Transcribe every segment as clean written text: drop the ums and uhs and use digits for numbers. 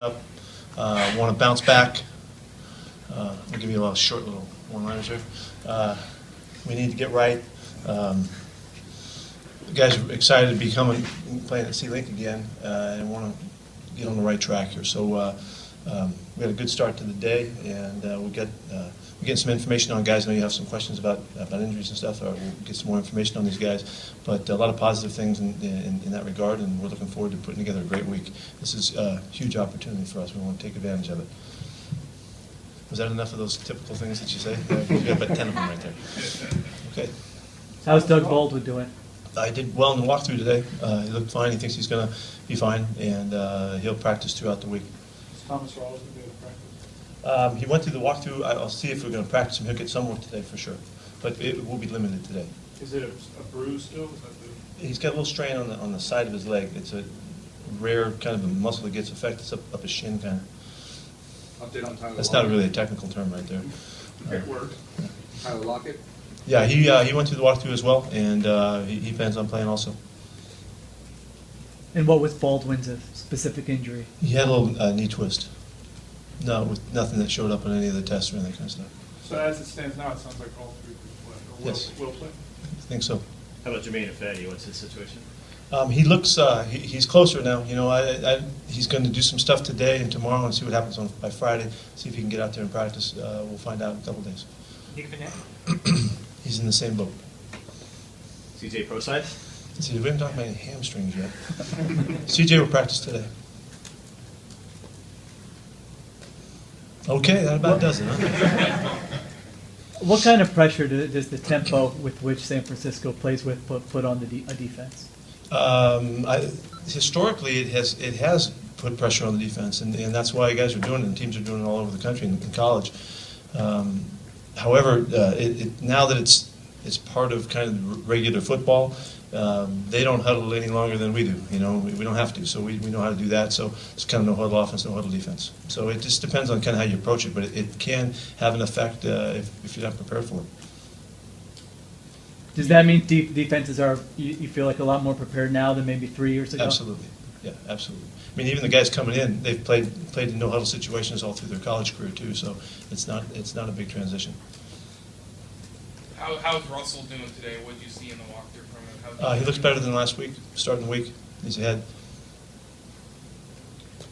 up, want to bounce back. I'll give you a short little one-liners here. We need to get right. The guys are excited to be playing at Sea Link again and want to get on the right track here. So we had a good start to the day, and we're getting some information on guys. I know you have some questions about injuries and stuff. We'll get some more information on these guys. But a lot of positive things in that regard, and we're looking forward to putting together a great week. This is a huge opportunity for us. We want to take advantage of it. Was that enough of those typical things that you say? We've got about 10 of them right there. Okay. How's Doug Baldwin doing? I did well in the walkthrough today. He looked fine. He thinks he's going to be fine, and he'll practice throughout the week. Is Thomas Rawls going to be able to practice? He went through the walkthrough. I'll see if we're going to practice him. He'll get some work today for sure, but it will be limited today. Is it a bruise still? Is that He's got a little strain on the side of his leg. It's a rare kind of a muscle that gets affected. It's up his shin kind of. update on Tyler? That's not really a technical term right there. It worked. Tyler Lockett? Yeah, he went through the walkthrough as well, and he plans on playing also. And what was Baldwin's specific injury? He had a little knee twist. No, with nothing that showed up on any of the tests or any of that kind of stuff. So as it stands now, it sounds like all three will play. Yes. Will play? I think so. How about Jermaine Ifedi? What's his situation? He looks he's closer now. You know, he's going to do some stuff today and tomorrow and see what happens by Friday. See if he can get out there and practice. We'll find out in a couple days. He's in the same boat. CJ pro side? See, we haven't talked about any hamstrings yet. CJ will practice today. Okay, that about does it, huh? What kind of pressure does the tempo with which San Francisco plays with put on a defense? Historically, it has put pressure on the defense, and that's why guys are doing it, and teams are doing it all over the country in college. However, now that it's part of kind of regular football, they don't huddle any longer than we do. You know, we don't have to, so we know how to do that. So it's kind of no huddle offense, no huddle defense. So it just depends on kind of how you approach it, but it can have an effect if you're not prepared for it. Does that mean defenses are, you feel like, a lot more prepared now than maybe 3 years ago? Absolutely. Yeah, absolutely. I mean, even the guys coming in, they've played in no huddle situations all through their college career too. So it's not a big transition. How's Russell doing today? What did you see in the walkthrough from him? He looks better than last week. Starting the week, he's ahead.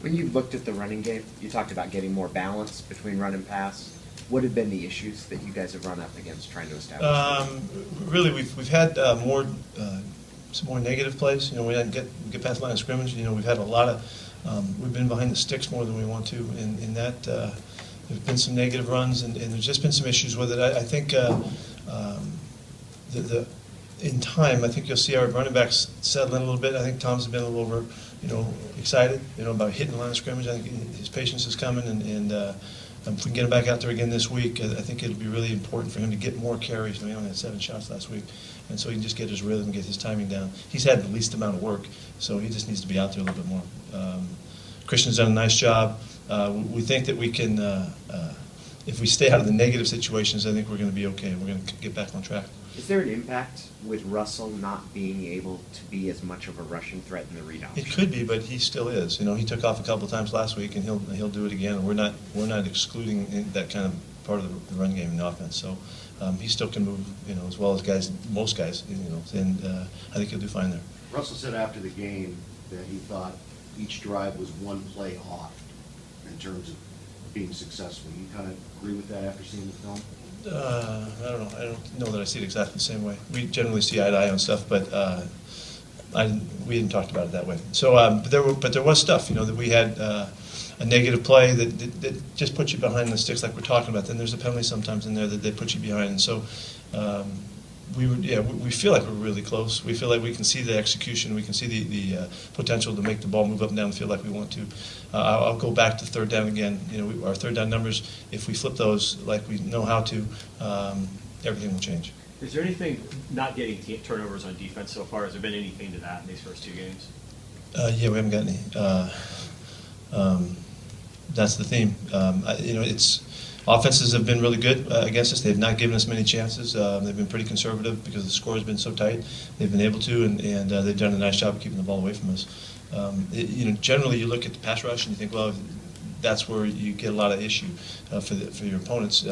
When you looked at the running game, you talked about getting more balance between run and pass. What have been the issues that you guys have run up against trying to establish? Really, we've had some more negative plays. You know, we didn't get past the line of scrimmage. You know, we've had a lot of we've been behind the sticks more than we want to, in that there've been some negative runs, and there's just been some issues with it. I think in time, I think you'll see our running backs settle in a little bit. I think Tom's been a little excited, about hitting the line of scrimmage. I think his patience is coming, and if we can get him back out there again this week, I think it'll be really important for him to get more carries. I mean, he only had 7 shots last week, and so he can just get his rhythm, get his timing down. He's had the least amount of work, so he just needs to be out there a little bit more. Christian's done a nice job. We think that we can, if we stay out of the negative situations, I think we're going to be okay. We're going to get back on track. Is there an impact with Russell not being able to be as much of a rushing threat in the read option? It could be, but he still is. You know, he took off a couple of times last week, and he'll do it again. And we're not excluding that kind of part of the run game in the offense. So he still can move, as well as most guys. And I think he'll do fine there. Russell said after the game that he thought each drive was one play off in terms of being successful. You kind of agree with that after seeing the film? I don't know. I don't know that I see it exactly the same way. We generally see eye to eye on stuff, but we hadn't talked about it that way. So, but there was stuff, that we had a negative play that just puts you behind the sticks, like we're talking about. Then there's a penalty sometimes in there that they put you behind, and so we feel like we're really close. We feel like we can see the execution. We can see the potential to make the ball move up and down the field like we want to. I'll go back to third down again. Our third down numbers, if we flip those like we know how to, everything will change. Is there anything not getting turnovers on defense so far? Has there been anything to that in these first 2 games? Yeah, we haven't got any. That's the theme. It's Offenses have been really good against us. They've not given us many chances. They've been pretty conservative because the score has been so tight. They've been able to, and they've done a nice job of keeping the ball away from us. Generally, you look at the pass rush and you think, well, that's where you get a lot of issue for your opponents.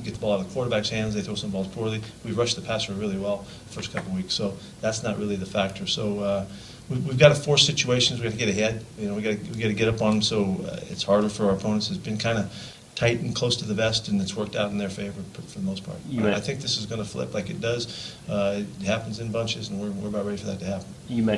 Get the ball out of the quarterback's hands, they throw some balls poorly. We've rushed the passer really well the first couple of weeks, so that's not really the factor. So we've got to force situations. We've got to get ahead. We got to get up on them, so it's harder for our opponents. It's been kind of tight and close to the vest, and it's worked out in their favor for the most part. I think this is going to flip like it does. It happens in bunches, and we're about ready for that to happen. You mentioned